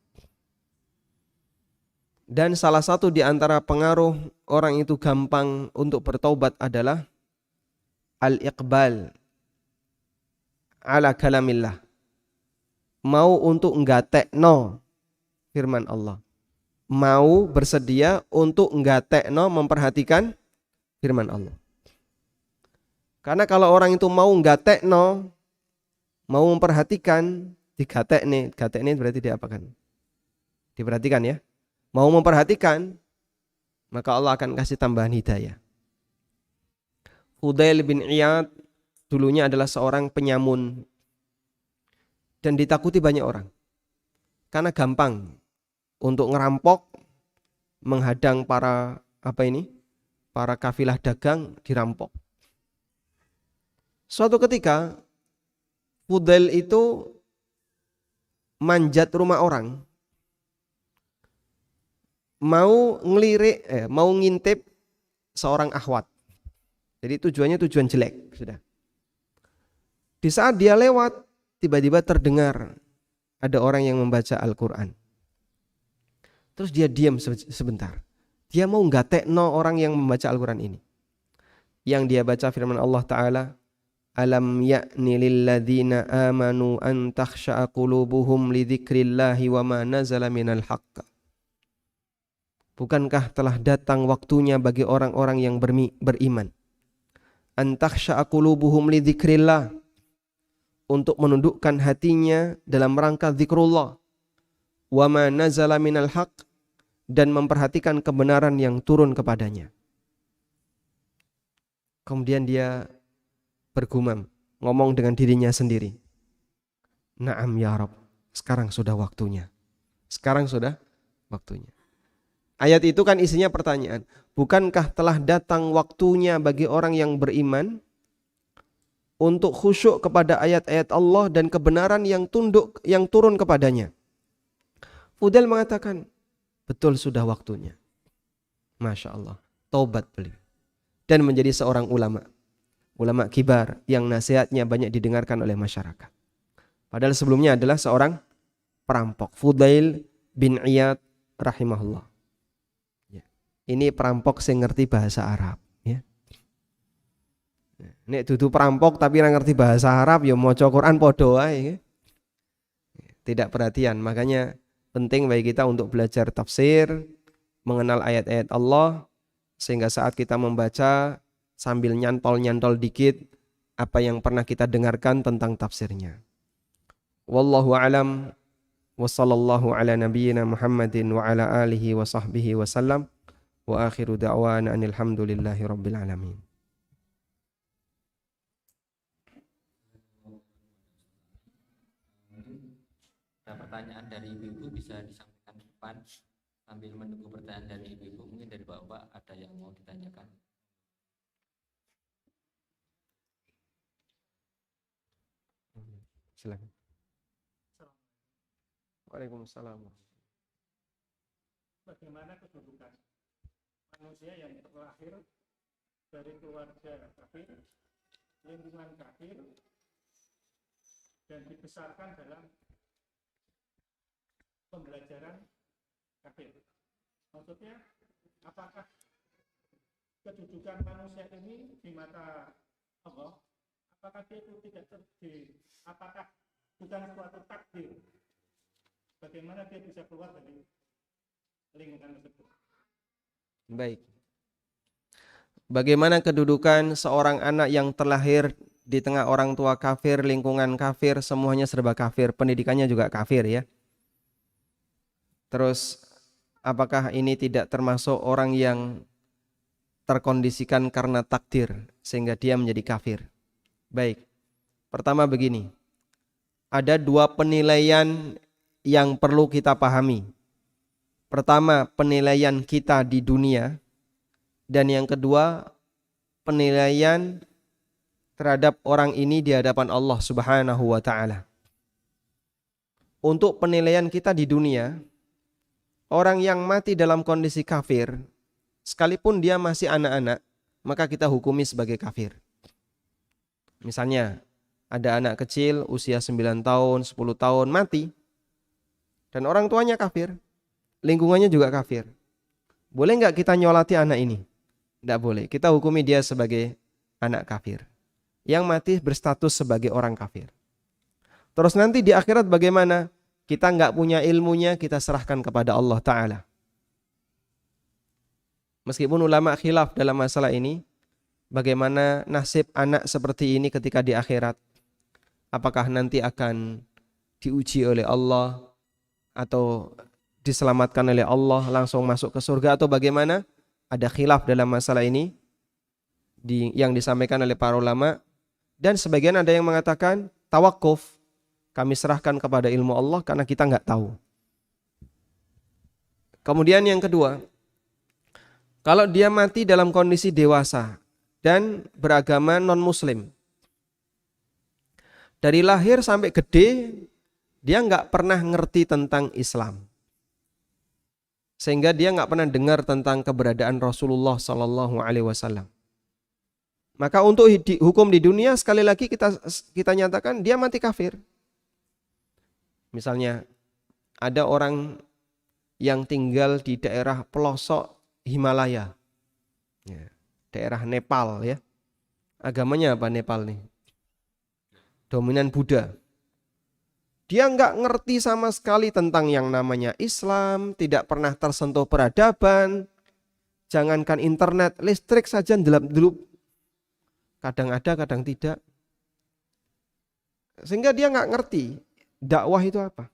Dan salah satu di antara pengaruh orang itu gampang untuk bertaubat adalah al-iqbal ala kalamillah. Mau untuk nggatekno firman Allah. Mau bersedia untuk nggatekno, memperhatikan firman Allah. Karena kalau orang itu mau nggatekno, mau memperhatikan, digatekne. Gatekne berarti diapakan? Diperhatikan ya. Mau memperhatikan, maka Allah akan kasih tambahan hidayah. Fudail bin Iyad dulunya adalah seorang penyamun dan ditakuti banyak orang. Karena gampang untuk ngerampok, menghadang para kafilah dagang, dirampok. Suatu ketika Fudail itu manjat rumah orang, mau ngintip seorang akhwat. Jadi tujuannya tujuan jelek sudah. Di saat dia lewat, tiba-tiba terdengar ada orang yang membaca Al-Quran. Terus dia diam sebentar. Dia mau nggatekno orang yang membaca Al-Quran ini. Yang dia baca firman Allah Ta'ala, "Alam ya'ni lilladzina amanu an takhsha'a qulubuhum li dzikrillahi wa ma nazala minal haqq." Bukankah telah datang waktunya bagi orang-orang yang beriman, an takhsha'a qulubuhum li dzikrillah, untuk menundukkan hatinya dalam rangka zikrullah, wa ma nazala minal haqq, dan memperhatikan kebenaran yang turun kepadanya. Kemudian dia bergumam, ngomong dengan dirinya sendiri, "Na'am ya Rabb, sekarang sudah waktunya. Sekarang sudah waktunya." Ayat itu kan isinya pertanyaan. Bukankah telah datang waktunya bagi orang yang beriman untuk khusyuk kepada ayat-ayat Allah dan kebenaran yang turun kepadanya? Fudail mengatakan, betul sudah waktunya. Masya Allah, taubat beliau dan menjadi seorang ulama kibar yang nasihatnya banyak didengarkan oleh masyarakat. Padahal sebelumnya adalah seorang perampok. Fudail bin Iyad rahimahullah. Ini perampok yang ngerti bahasa Arab. Nek dudu perampok tapi ora ngerti bahasa Arab, ya maca Quran padha wae. Tidak perhatian. Makanya penting bagi kita untuk belajar tafsir, mengenal ayat-ayat Allah, sehingga saat kita membaca sambil nyantol-nyantol dikit apa yang pernah kita dengarkan tentang tafsirnya. Wallahu alam Wa sallallahu ala nabiyyina Muhammadin wa ala alihi wa sahbihi wa sallam. Wa akhiru da'wana anil hamdulillahi rabbil alamin. Ada pertanyaan dari ibu-ibu bisa disampaikan ke depan sambil menunggu pertanyaan dari ibu-ibu. Mungkin dari bapak ada yang mau ditanyakan. Silakan. Waalaikumsalam. Bagaimana kedudukan manusia yang terlahir dari keluarga kafir, lingkungan kafir, dan dibesarkan dalam pembelajaran kafir? Maksudnya, apakah kedudukan manusia ini di mata Allah, apakah dia itu tidak apakah bukan suatu takdir? Bagaimana dia bisa keluar dari lingkungan tersebut? Baik. Bagaimana kedudukan seorang anak yang terlahir di tengah orang tua kafir, lingkungan kafir, semuanya serba kafir, pendidikannya juga kafir ya. Terus apakah ini tidak termasuk orang yang terkondisikan karena takdir sehingga dia menjadi kafir? Baik. Pertama begini. Ada dua penilaian yang perlu kita pahami. Pertama, penilaian kita di dunia, dan yang kedua, penilaian terhadap orang ini di hadapan Allah Subhanahu wa taala. Untuk penilaian kita di dunia, orang yang mati dalam kondisi kafir, sekalipun dia masih anak-anak, maka kita hukumi sebagai kafir. Misalnya, ada anak kecil usia 9 tahun, 10 tahun mati, dan orang tuanya kafir, lingkungannya juga kafir. Boleh nggak kita nyolati anak ini? Tidak boleh. Kita hukumi dia sebagai anak kafir yang mati berstatus sebagai orang kafir. Terus nanti di akhirat bagaimana? Kita nggak punya ilmunya, kita serahkan kepada Allah Ta'ala. Meskipun ulama khilaf dalam masalah ini, bagaimana nasib anak seperti ini ketika di akhirat? Apakah nanti akan diuji oleh Allah atau diselamatkan oleh Allah langsung masuk ke surga atau bagaimana? Ada khilaf dalam masalah ini yang disampaikan oleh para ulama, dan sebagian ada yang mengatakan tawakuf, kami serahkan kepada ilmu Allah karena kita nggak tahu. Kemudian yang kedua, kalau dia mati dalam kondisi dewasa dan beragama non-muslim, dari lahir sampai gede dia nggak pernah ngerti tentang Islam, sehingga dia nggak pernah dengar tentang keberadaan Rasulullah Sallallahu Alaihi Wasallam. Maka untuk hukum di dunia sekali lagi kita nyatakan dia mati kafir. Misalnya ada orang yang tinggal di daerah pelosok Himalaya, ya, daerah Nepal ya. Agamanya apa Nepal nih? Dominan Buddha. Dia nggak ngerti sama sekali tentang yang namanya Islam, tidak pernah tersentuh peradaban, jangankan internet, listrik saja ndelap-ndelup. Kadang ada, kadang tidak. Sehingga dia nggak ngerti dakwah itu apa.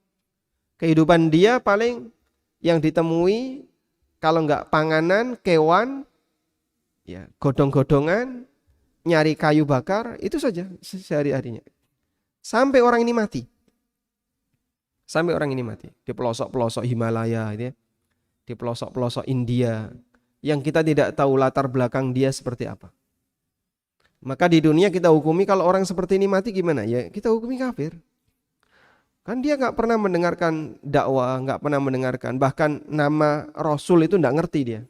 Kehidupan dia paling yang ditemui kalau nggak panganan, kewan, ya godong-godongan, nyari kayu bakar, itu saja sehari-harinya. Sampai orang ini mati. Sampai orang ini mati di pelosok-pelosok Himalaya, gitu ya, di pelosok-pelosok India, yang kita tidak tahu latar belakang dia seperti apa. Maka di dunia kita hukumi kalau orang seperti ini mati gimana? Ya kita hukumi kafir. Kan dia nggak pernah mendengarkan dakwah, nggak pernah mendengarkan, bahkan nama Rasul itu nggak ngerti dia.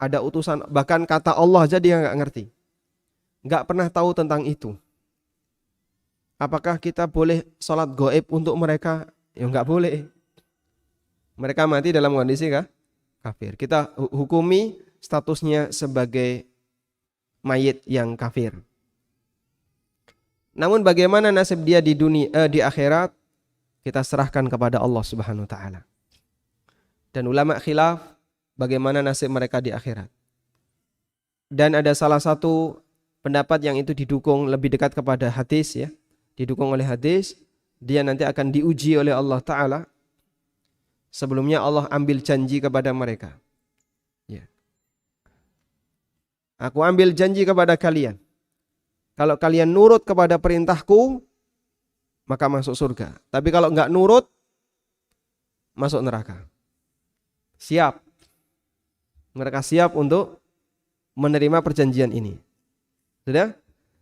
Ada utusan, bahkan kata Allah aja dia nggak ngerti, nggak pernah tahu tentang itu. Apakah kita boleh sholat gaib untuk mereka? Ya nggak boleh. Mereka mati dalam kondisi kafir. Kita hukumi statusnya sebagai mayit yang kafir. Namun bagaimana nasib dia di dunia, di akhirat, kita serahkan kepada Allah Subhanahu wa taala. Dan ulama khilaf bagaimana nasib mereka di akhirat. Dan ada salah satu pendapat yang itu didukung lebih dekat kepada hadis ya. Didukung oleh hadis dia nanti akan diuji oleh Allah Ta'ala. Sebelumnya Allah ambil janji kepada mereka. Ya. Aku ambil janji kepada kalian. Kalau kalian nurut kepada perintahku, maka masuk surga. Tapi kalau enggak nurut, masuk neraka. Siap. Mereka siap untuk menerima perjanjian ini. Sudah?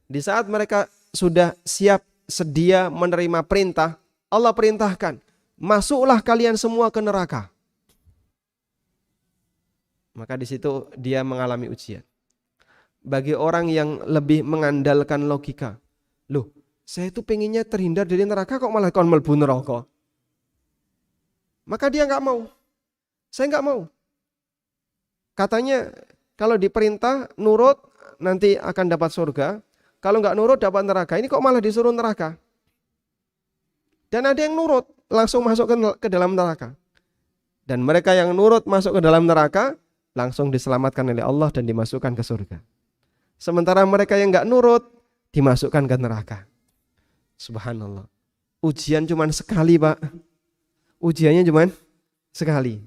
Di saat mereka sudah siap sedia menerima perintah, Allah perintahkan, masuklah kalian semua ke neraka. Maka di situ dia mengalami ujian. Bagi orang yang lebih mengandalkan logika, loh, saya itu pengennya terhindar dari neraka kok malah kon mlebu neraka. Maka dia nggak mau. Saya nggak mau. Katanya kalau diperintah nurut nanti akan dapat surga. Kalau nggak nurut dapat neraka. Ini kok malah disuruh neraka. Dan ada yang nurut langsung masuk ke dalam neraka. Dan mereka yang nurut masuk ke dalam neraka langsung diselamatkan oleh Allah dan dimasukkan ke surga. Sementara mereka yang nggak nurut dimasukkan ke neraka. Subhanallah. Ujian cuma sekali, Pak. Ujiannya cuma sekali.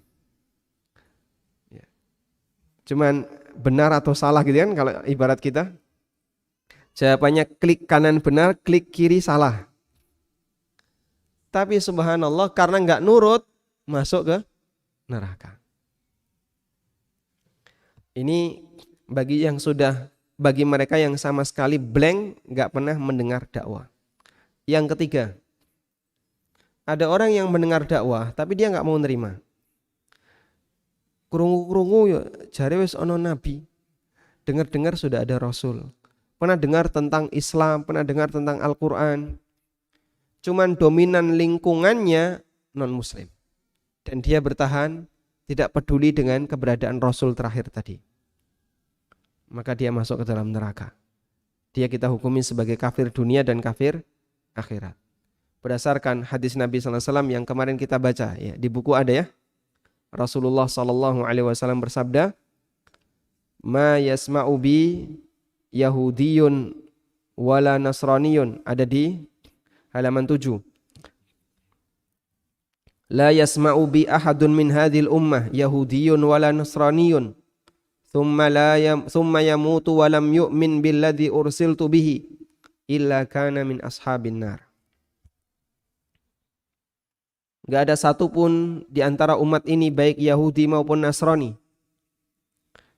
Cuman benar atau salah gitu kan kalau ibarat kita. Jawabannya klik kanan benar, klik kiri salah. Tapi subhanallah karena nggak nurut masuk ke neraka. Ini bagi mereka yang sama sekali blank, nggak pernah mendengar dakwah. Yang ketiga, ada orang yang mendengar dakwah tapi dia nggak mau nerima. Krungu-krungu ya jare wis ana nabi. Dengar-dengar sudah ada rasul. Pernah dengar tentang Islam, pernah dengar tentang Al-Qur'an. Cuman dominan lingkungannya non-muslim. Dan dia bertahan tidak peduli dengan keberadaan rasul terakhir tadi. Maka dia masuk ke dalam neraka. Dia kita hukumi sebagai kafir dunia dan kafir akhirat. Berdasarkan hadis Nabi sallallahu alaihi wasallam yang kemarin kita baca ya, di buku ada ya. Rasulullah sallallahu alaihi wasallam bersabda, "Ma yasma'u bi Yahudiyun wala Nasraniyun." Ada di halaman 7. "La yasma'u bi ahadun min hadhil ummah Yahudiyun wala Nasraniyun thumma yamutu wa lam yu'min billadhi ursiltu bihi illa kana min ashabin nar." Gak ada satupun di antara umat ini baik Yahudi maupun Nasrani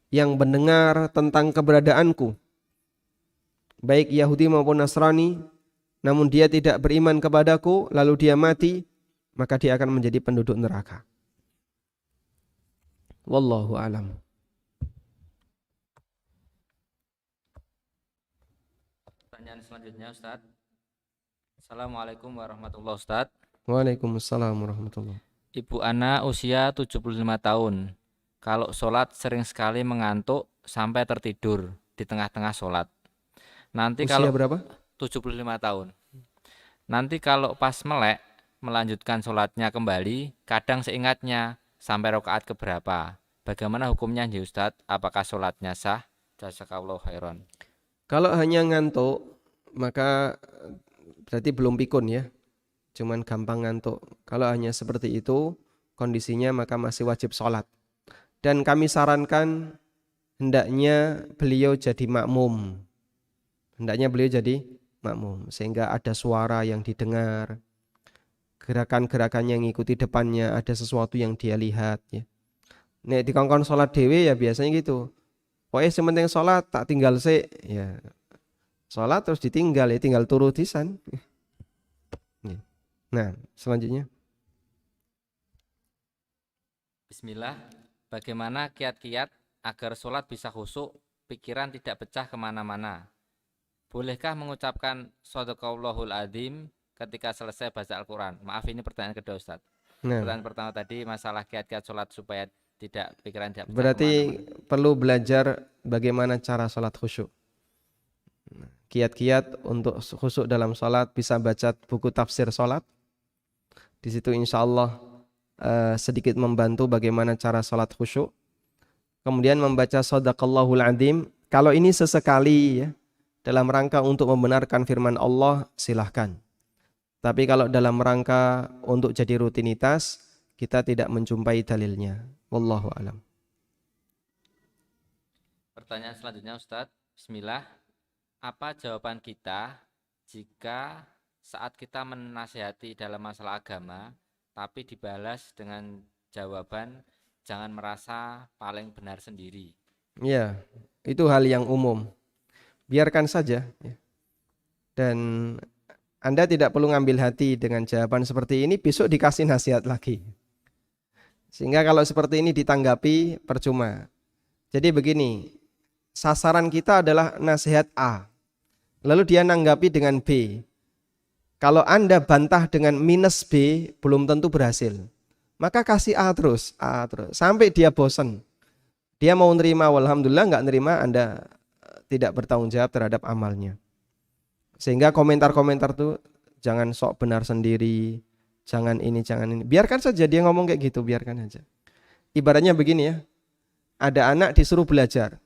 yang mendengar tentang keberadaanku, baik Yahudi maupun Nasrani, namun dia tidak beriman kepadaku lalu dia mati, maka dia akan menjadi penduduk neraka. Wallahu a'lam. Pertanyaan selanjutnya, Ustaz. Assalamualaikum warahmatullahi wabarakatuh, Ustaz. Waalaikumsalam warahmatullahi. Ibu Ana usia 75 tahun. Kalau sholat sering sekali mengantuk sampai tertidur di tengah-tengah sholat. Nanti Usia kalau berapa? 75 tahun. Nanti kalau pas melek melanjutkan sholatnya kembali, kadang seingatnya sampai rakaat keberapa. Bagaimana hukumnya ya Ustadz? Apakah sholatnya sah? Jazakallahu khairan. Kalau hanya ngantuk, maka berarti belum pikun ya. Cuman gampang ngantuk. Kalau hanya seperti itu kondisinya, maka masih wajib sholat. Dan kami sarankan hendaknya beliau jadi makmum. Hendaknya beliau jadi makmum sehingga ada suara yang didengar, gerakan-gerakan yang ngikuti depannya, ada sesuatu yang dia lihat ya. Nek dikongkon sholat dewe ya biasanya gitu. Pokoknya sementing sholat tak tinggal sik ya. Sholat terus ditinggal ya, tinggal turu disan. Nah, selanjutnya. Bismillah. Bagaimana kiat-kiat agar sholat bisa khusyuk, pikiran tidak pecah kemana-mana? Bolehkah mengucapkan Shadaqallahul Adzim ketika selesai baca Al-Quran? Maaf, ini pertanyaan kedua Ustaz. Nah, Pertanyaan pertama tadi masalah kiat-kiat sholat supaya pikiran tidak pecah berarti kemana-mana. perlu belajar bagaimana cara sholat khusyuk. Kiat-kiat untuk khusyuk dalam sholat, bisa baca buku tafsir sholat. Di situ insya Allah sedikit membantu bagaimana cara sholat khusyuk. Kemudian membaca Shadaqallahul Adzim. Kalau ini sesekali ya, dalam rangka untuk membenarkan firman Allah, silahkan. Tapi kalau dalam rangka untuk jadi rutinitas, kita tidak menjumpai dalilnya. Wallahu alam. Pertanyaan selanjutnya Ustadz, Bismillah. Apa jawaban kita jika saat kita menasihati dalam masalah agama, tapi dibalas dengan jawaban jangan merasa paling benar sendiri? Ya, itu hal yang umum. Biarkan saja. Dan Anda tidak perlu ngambil hati dengan jawaban seperti ini, besok dikasih nasihat lagi. Sehingga kalau seperti ini ditanggapi, percuma. Jadi begini, sasaran kita adalah nasihat A. Lalu dia nanggapi dengan B. Kalau Anda bantah dengan minus B, belum tentu berhasil. Maka kasih A terus, sampai dia bosan. Dia mau nerima, walhamdulillah, nggak nerima, Anda tidak bertanggung jawab terhadap amalnya. Sehingga komentar-komentar tuh jangan sok benar sendiri, jangan ini, jangan ini. Biarkan saja dia ngomong kayak gitu, biarkan aja. Ibaratnya begini ya, ada anak disuruh belajar.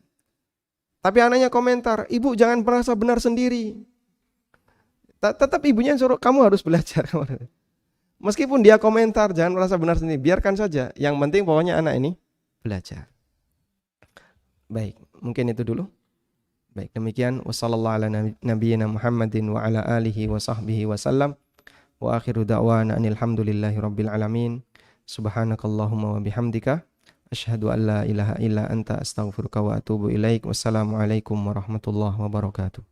Tapi anaknya komentar, ibu jangan merasa benar sendiri. Tetap ibunya suruh, kamu harus belajar. Meskipun dia komentar, jangan merasa benar sendiri, biarkan saja. Yang penting pokoknya anak ini belajar. Baik, mungkin itu dulu. Baik, demikian wassallallahu ala nabiyyina Muhammadin wa ala alihi wa sahbihi wasallam. Wa akhiru da'wana anil hamdulillahi rabbil alamin. Subhanakallahumma wa bihamdika asyhadu an la ilaha illa anta astaghfiruka wa atubu ilaik. Wassalamualaikum warahmatullahi wabarakatuh.